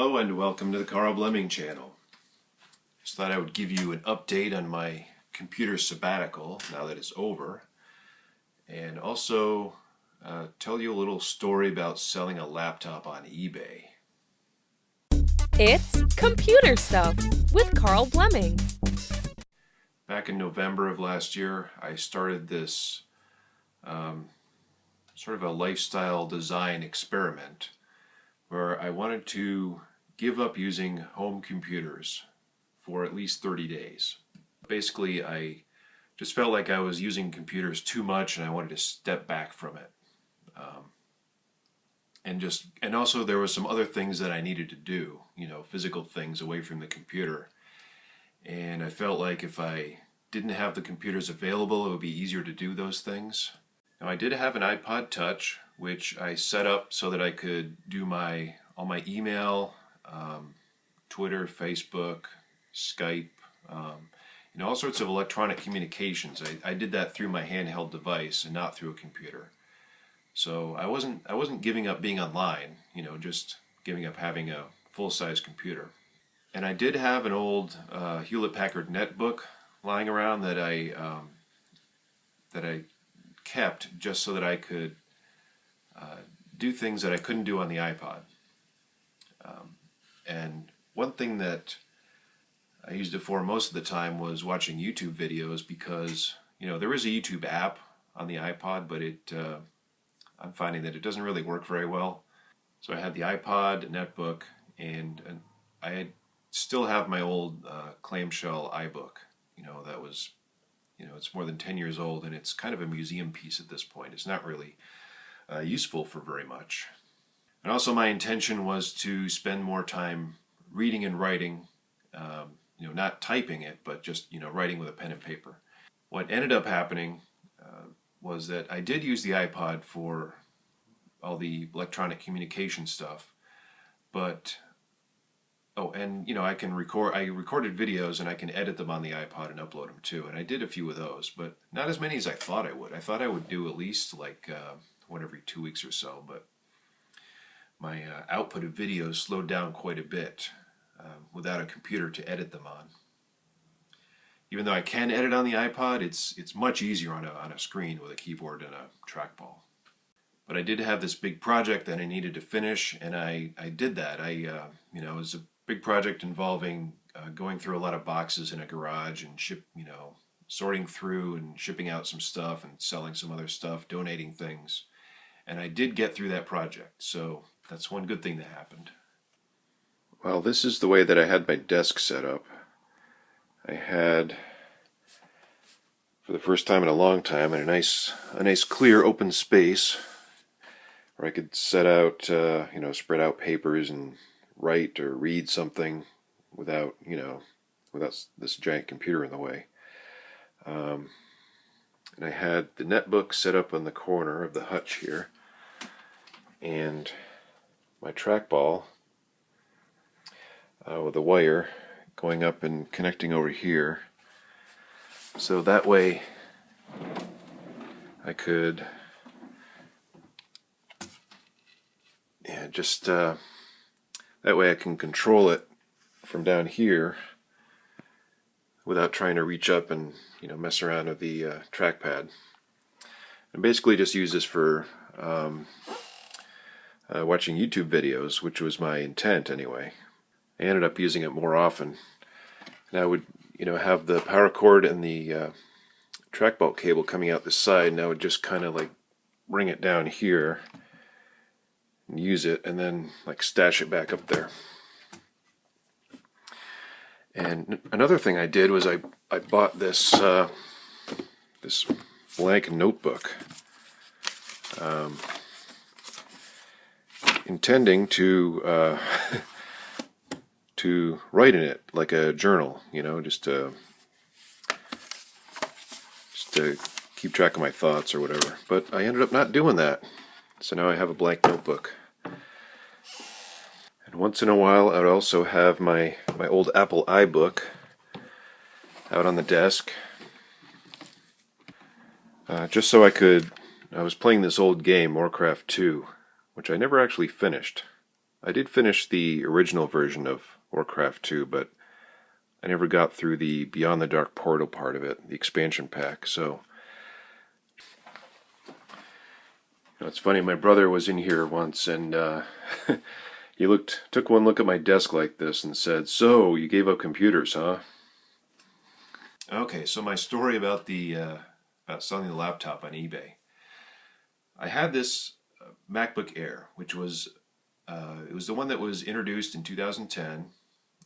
Hello and welcome to the Carl Blemming channel. Just thought I would give you an update on my computer sabbatical now that it's over, and also tell you a little story about selling a laptop on eBay. It's Computer Stuff with Carl Blemming. Back in November of last year, I started this sort of a lifestyle design experiment where I wanted to give up using home computers for at least 30 days. Basically, I just felt like I was using computers too much and I wanted to step back from it. And also there was some other things that I needed to do, physical things away from the computer. And I felt like if I didn't have the computers available, it would be easier to do those things. Now, I did have an iPod Touch, which I set up so that I could do all my email, Twitter, Facebook, Skype, all sorts of electronic communications. I did that through my handheld device and not through a computer. So I wasn't giving up being online, just giving up having a full-size computer. And I did have an old Hewlett-Packard netbook lying around that I kept just so that I could do things that I couldn't do on the iPod. And one thing that I used it for most of the time was watching YouTube videos, because there is a YouTube app on the iPod, but I'm finding that it doesn't really work very well. So I had the iPod, netbook, and I still have my old clamshell iBook. That was, it's more than 10 years old, and it's kind of a museum piece at this point. It's not really useful for very much. And also my intention was to spend more time reading and writing, not typing it, but just, writing with a pen and paper. What ended up happening was that I did use the iPod for all the electronic communication stuff, but I can record. I recorded videos and I can edit them on the iPod and upload them too. And I did a few of those, but not as many as I thought I would. I thought I would do at least like one every 2 weeks or so, but my output of videos slowed down quite a bit without a computer to edit them on. Even though I can edit on the iPod, it's much easier on a screen with a keyboard and a trackball. But I did have this big project that I needed to finish, and I did that. It was a big project involving going through a lot of boxes in a garage and sorting through and shipping out some stuff and selling some other stuff, donating things. And I did get through that project, so that's one good thing that happened. Well, this is the way that I had my desk set up. I had, for the first time in a long time, a nice clear open space where I could set out, spread out papers and write or read something without this giant computer in the way. And I had the netbook set up on the corner of the hutch here, and my trackball with a wire going up and connecting over here, so that way I could that way I can control it from down here without trying to reach up and mess around with the trackpad. And basically just use this for watching YouTube videos, which was my intent anyway. I ended up using it more often, and I would have the power cord and the trackball cable coming out this side, and I would just kind of like bring it down here and use it, and then like stash it back up there. And another thing I did was I bought this this blank notebook, intending to to write in it like a journal, just to keep track of my thoughts or whatever. But I ended up not doing that, so now I have a blank notebook. And once in a while I would also have my old Apple iBook out on the desk, just so I was playing this old game, Warcraft 2, which I never actually finished. I did finish the original version of Warcraft 2, but I never got through the Beyond the Dark Portal part of it, the expansion pack. So, it's funny. My brother was in here once, and he took one look at my desk like this, and said, "So you gave up computers, huh?" Okay, so my story about about selling the laptop on eBay. I had this MacBook Air, which was it was the one that was introduced in 2010.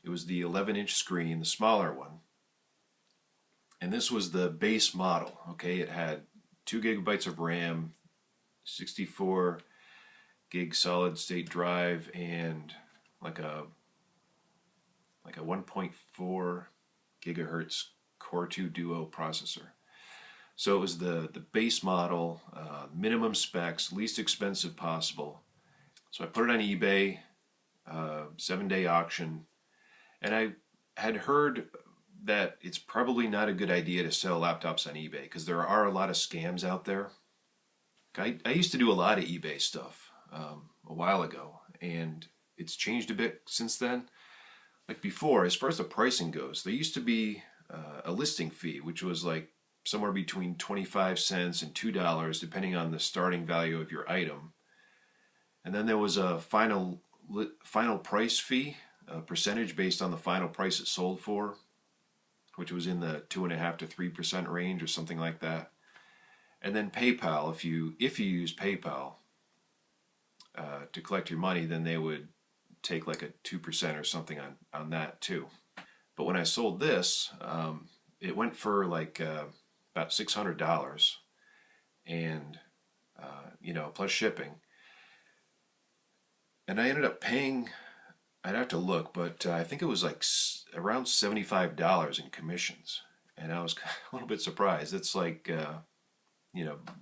It was the 11-inch screen, the smaller one. And this was the base model, okay? It had 2 gigabytes of RAM, 64 gig solid state drive, and like a 1.4 gigahertz Core 2 Duo processor. So it was the base model, minimum specs, least expensive possible. So I put it on eBay, 7-day auction, and I had heard that it's probably not a good idea to sell laptops on eBay because there are a lot of scams out there. I used to do a lot of eBay stuff a while ago, and it's changed a bit since then. Like before, as far as the pricing goes, there used to be a listing fee, which was like somewhere between 25 cents and $2, depending on the starting value of your item. And then there was a final price fee, a percentage based on the final price it sold for, which was in the 2.5% to 3% range or something like that. And then PayPal, if you use PayPal to collect your money, then they would take like a 2% or something on that too. But when I sold this, it went for like about $600, and plus shipping. And I ended up paying, I'd have to look, but I think it was like around $75 in commissions. And I was a little bit surprised. It's like,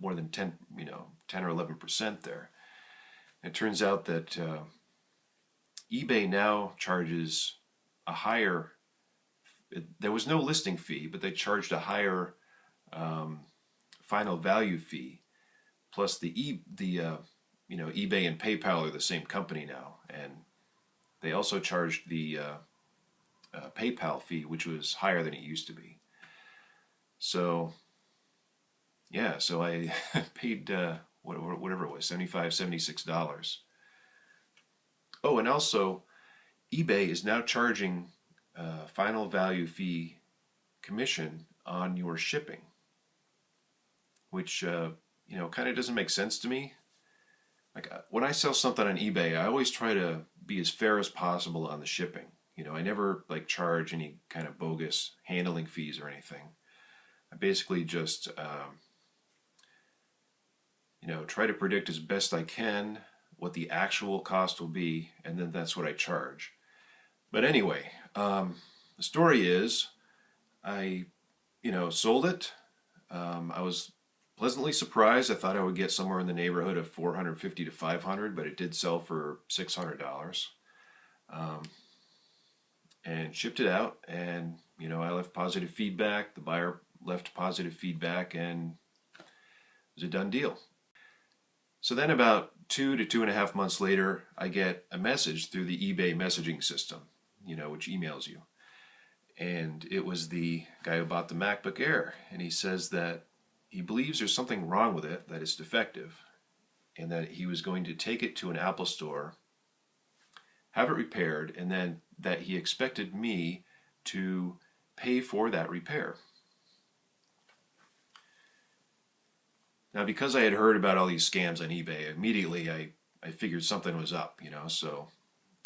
more than 10 or 11% there. It turns out that eBay now charges a higher, there was no listing fee, but they charged a higher final value fee. Plus eBay and PayPal are the same company now, and they also charged the PayPal fee, which was higher than it used to be. So, yeah, so I paid whatever it was, $75, $76. Oh, and also, eBay is now charging final value fee commission on your shipping, which kind of doesn't make sense to me. Like when I sell something on eBay, I always try to be as fair as possible on the shipping. I never like charge any kind of bogus handling fees or anything. I basically just try to predict as best I can what the actual cost will be, and then that's what I charge. But anyway, the story is I sold it. I was pleasantly surprised. I thought I would get somewhere in the neighborhood of $450 to $500, but it did sell for $600. And shipped it out, and I left positive feedback. The buyer left positive feedback, and it was a done deal. So then about 2 to 2.5 months later, I get a message through the eBay messaging system, which emails you. And it was the guy who bought the MacBook Air, and he says that he believes there's something wrong with it, that it's defective, and that he was going to take it to an Apple store, have it repaired, and then that he expected me to pay for that repair. Now, because I had heard about all these scams on eBay, immediately I figured something was up, so,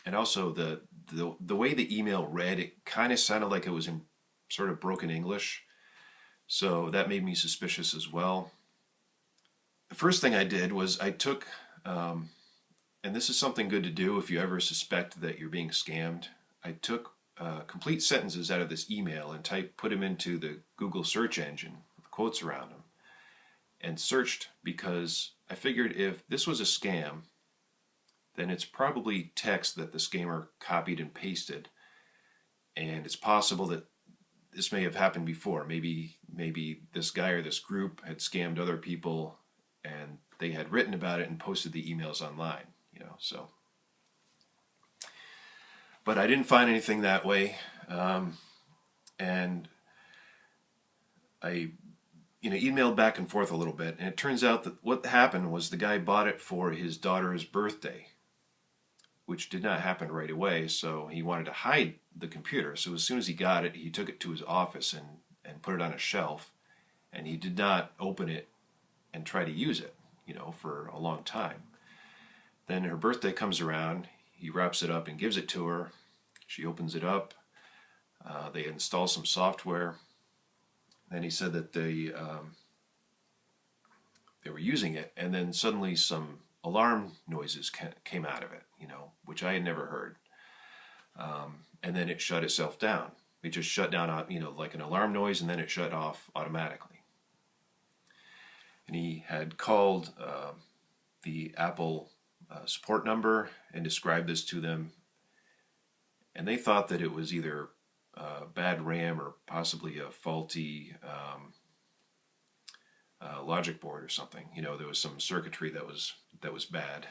and also the way the email read, it kind of sounded like it was in sort of broken English, so that made me suspicious as well. The first thing I did was I took, and this is something good to do if you ever suspect that you're being scammed, I took complete sentences out of this email and put them into the Google search engine with quotes around them, and searched, because I figured if this was a scam, then it's probably text that the scammer copied and pasted, and it's possible that this may have happened before. Maybe this guy or this group had scammed other people, and they had written about it and posted the emails online, so. But I didn't find anything that way, and I emailed back and forth a little bit, and it turns out that what happened was the guy bought it for his daughter's birthday, which did not happen right away, so he wanted to hide the computer. So as soon as he got it, he took it to his office and put it on a shelf, and he did not open it and try to use it, for a long time. Then her birthday comes around, he wraps it up and gives it to her. She opens it up, they install some software. Then he said that they were using it, and then suddenly some alarm noises came out of it, which I had never heard. And then it shut itself down. It just shut down, like an alarm noise, and then it shut off automatically. And he had called the Apple support number and described this to them, and they thought that it was either bad RAM or possibly a faulty logic board or something. There was some circuitry that was bad.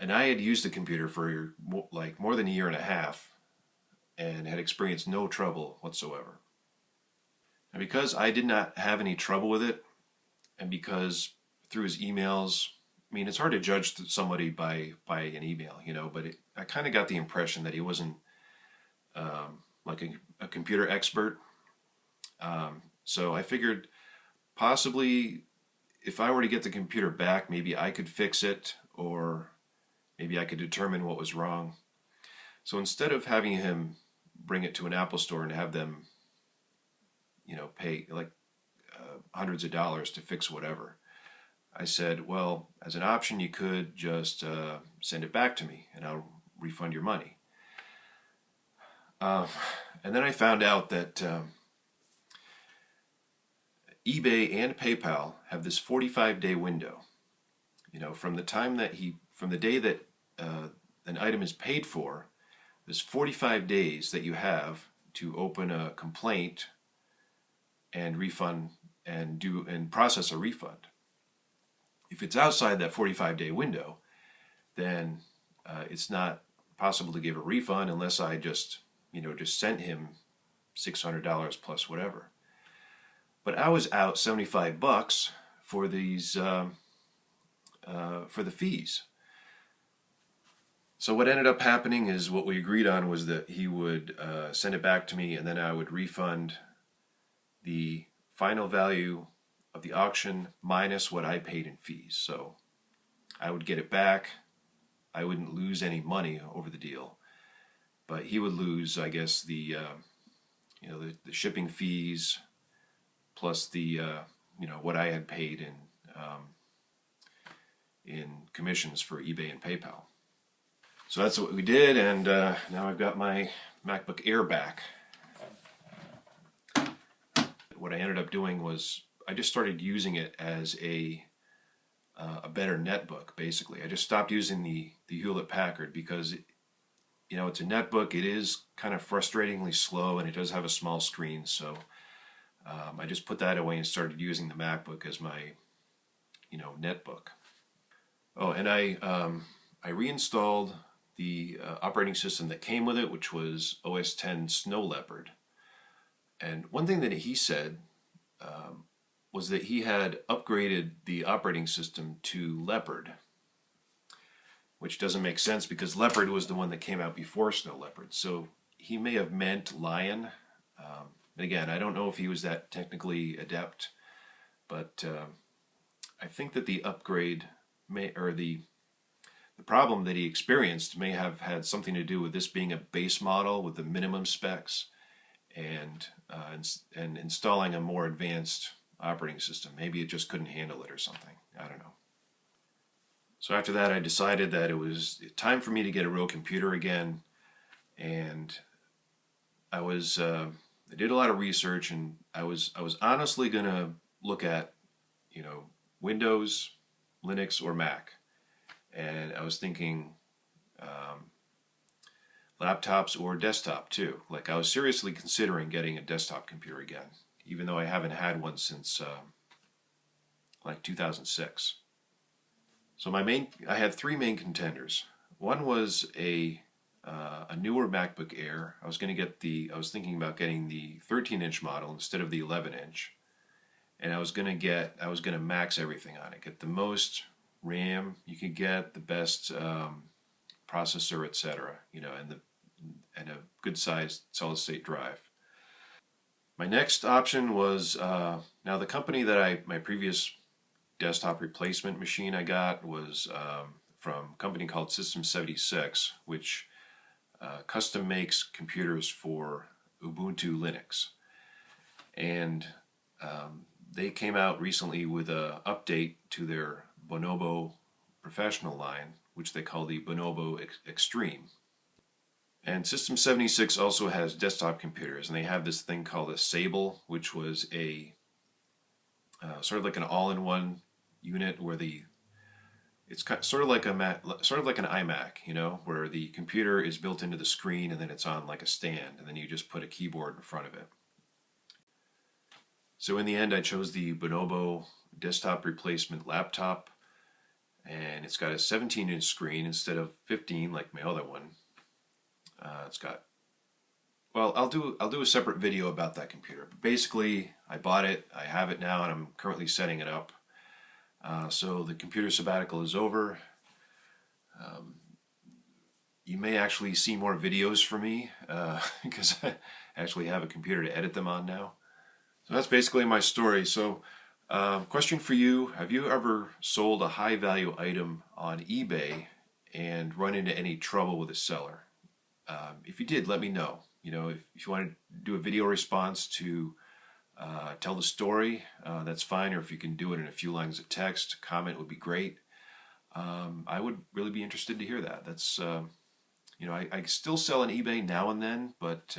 And I had used the computer for like more than a year and a half and had experienced no trouble whatsoever. And because I did not have any trouble with it, and because through his emails, I mean, it's hard to judge somebody by an email, but I kind of got the impression that he wasn't like a computer expert. So I figured possibly if I were to get the computer back, maybe I could fix it, or maybe I could determine what was wrong. So instead of having him bring it to an Apple store and have them, pay like hundreds of dollars to fix whatever, I said, well, as an option, you could just send it back to me and I'll refund your money. And then I found out that eBay and PayPal have this 45-day window. From the day that an item is paid for, there's 45 days that you have to open a complaint and refund and process a refund. If it's outside that 45-day window, then it's not possible to give a refund unless I just sent him $600 plus whatever. But I was out $75 for these for the fees. So what ended up happening is what we agreed on was that he would send it back to me, and then I would refund the final value of the auction minus what I paid in fees. So I would get it back. I wouldn't lose any money over the deal, but he would lose, I guess, the shipping fees plus the what I had paid in commissions for eBay and PayPal. So that's what we did, and now I've got my MacBook Air back. What I ended up doing was I just started using it as a better netbook, basically. I just stopped using the Hewlett-Packard because it's a netbook. It is kind of frustratingly slow, and it does have a small screen, so I just put that away and started using the MacBook as my netbook. Oh, and I reinstalled the operating system that came with it, which was OS X Snow Leopard. And one thing that he said was that he had upgraded the operating system to Leopard, which doesn't make sense because Leopard was the one that came out before Snow Leopard. So he may have meant Lion. Again, I don't know if he was that technically adept, but I think that the upgrade the problem that he experienced may have had something to do with this being a base model with the minimum specs and installing a more advanced operating system. Maybe it just couldn't handle it or something. I don't know. So after that, I decided that it was time for me to get a real computer again, and I did a lot of research, and I was honestly going to look at Windows, Linux, or Mac. And I was thinking laptops or desktop too. Like I was seriously considering getting a desktop computer again, even though I haven't had one since like 2006. So I had three main contenders. One was a a newer MacBook Air. I was thinking about getting the 13-inch model instead of the 11-inch. And I was going to max everything on it. Get the most RAM you could get, the best processor, etc. And a good sized solid state drive. My next option was now the company that my previous desktop replacement machine I got was from a company called System 76, which custom makes computers for Ubuntu Linux. And they came out recently with an update to their Bonobo Professional line, which they call the Bonobo Extreme. And System 76 also has desktop computers, and they have this thing called a Sable, which was a sort of like an all-in-one unit where it's sort of like an iMac, where the computer is built into the screen and then it's on like a stand, and then you just put a keyboard in front of it. So in the end, I chose the Bonobo desktop replacement laptop, and it's got a 17-inch screen instead of 15 like my other one. I'll do a separate video about that computer. But basically, I bought it, I have it now, and I'm currently setting it up. So the Computer Sabbatical is over. You may actually see more videos from me because I actually have a computer to edit them on now. So that's basically my story. So question for you, have you ever sold a high value item on eBay and run into any trouble with a seller? If you did, let me know. If you want to do a video response to tell the story, that's fine. Or if you can do it in a few lines of text, comment would be great. I would really be interested to hear that. That's, I still sell on eBay now and then, but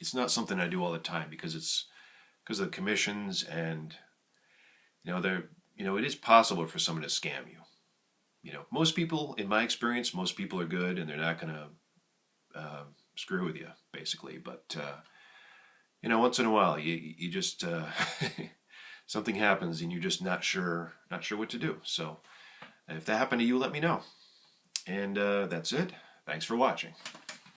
it's not something I do all the time because of the commissions, and it is possible for someone to scam you. Most people, in my experience, most people are good and they're not going to screw with you, basically. But once in a while, you just something happens and you're just not sure what to do. So if that happened to you, let me know. And that's it. Thanks for watching.